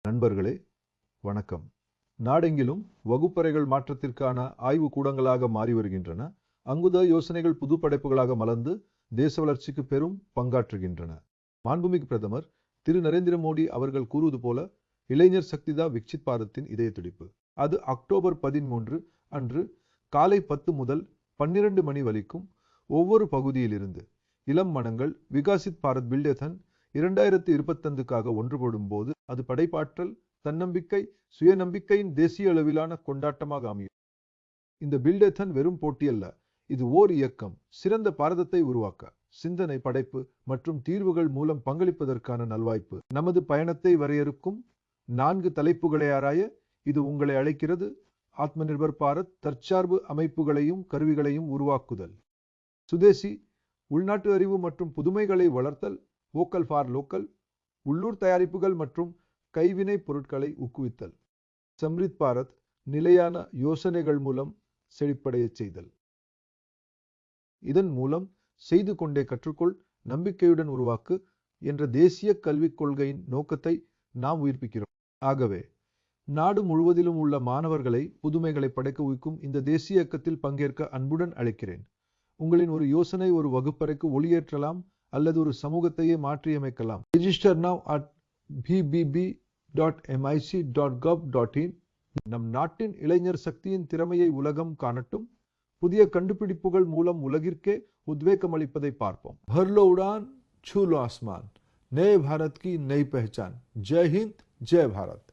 நண்பர்களே வணக்கம். நாடெங்கிலும் வகுப்பறைகள் மாற்றத்திற்கான ஆய்வு கூடங்களாக மாறி வருகின்றன. அங்குத யோசனைகள் புது படைப்புகளாக மலர்ந்து தேச வளர்ச்சிக்கு பெரும் பங்காற்றுகின்றன. மாண்புமிகு பிரதமர் திரு நரேந்திர மோடி அவர்கள் கூறுவது போல இளைஞர் சக்திதா விக்சித் பாரத்தின் இதய துடிப்பு. அது அக்டோபர் 13 அன்று காலை 10 முதல் 12 மணி வரைக்கும் ஒவ்வொரு பகுதியிலிருந்து இளம் மனங்கள் விகாசித் பாரத் பில்டேதன் 2025க்காக ஒன்றுபடும் போது அது படைப்பாற்றல், தன்னம்பிக்கை, சுயநம்பிக்கையின் தேசிய அளவிலான கொண்டாட்டமாக அமையும். இந்த பில்டேதன் வெறும் போட்டி அல்ல, இது ஓர் இயக்கம். சிறந்த பாரதத்தை உருவாக்க சிந்தனை, படைப்பு மற்றும் தீர்வுகள் மூலம் பங்களிப்பதற்கான நல்வாய்ப்பு. நமது பயணத்தை வரையறுக்கும் 4 தலைப்புகளை ஆராய இது உங்களை அழைக்கிறது. ஆத்ம நிர்பர் பாரத், தற்சார்பு அமைப்புகளையும் கருவிகளையும் உருவாக்குதல். சுதேசி, உள்நாட்டு அறிவு மற்றும் புதுமைகளை வளர்த்தல். வோக்கல் ஃபார் லோக்கல், உள்ளூர் தயாரிப்புகள் மற்றும் கைவினை பொருட்களை ஊக்குவித்தல். சம்ரித் பாரத், நிலையான யோசனைகள் மூலம் செழிப்படைய செய்தல். இதன் மூலம் செய்து கொண்டே கற்றுக்கொள், நம்பிக்கையுடன் உருவாக்கு என்ற தேசிய கல்விக் கொள்கையின் நோக்கத்தை நாம் உயிர்ப்பிக்கிறோம். ஆகவே நாடு முழுவதிலும் உள்ள மாணவர்களை புதுமைகளை படைக்க ஊக்கும் இந்த தேசிய இயக்கத்தில் பங்கேற்க அன்புடன் அழைக்கிறேன். உங்களின் ஒரு யோசனை ஒரு வகுப்பறைக்கு ஒளியேற்றலாம் அல்லது ஒரு சமூகத்தையே மாற்றியமைக்கலாம். Register now at bbb.mic.gov.in. நம் நாட்டின் இளைஞர் சக்தியின் திறமையை உலகம் காணட்டும். புதிய கண்டுபிடிப்புகள் மூலம் உலகிற்கே உத்வேகம் அளிப்பதை பார்ப்போம். भर लो उड़ान, छू लो आसमान, नए भारत की नई पहचान. जय हिंद, जय भारत.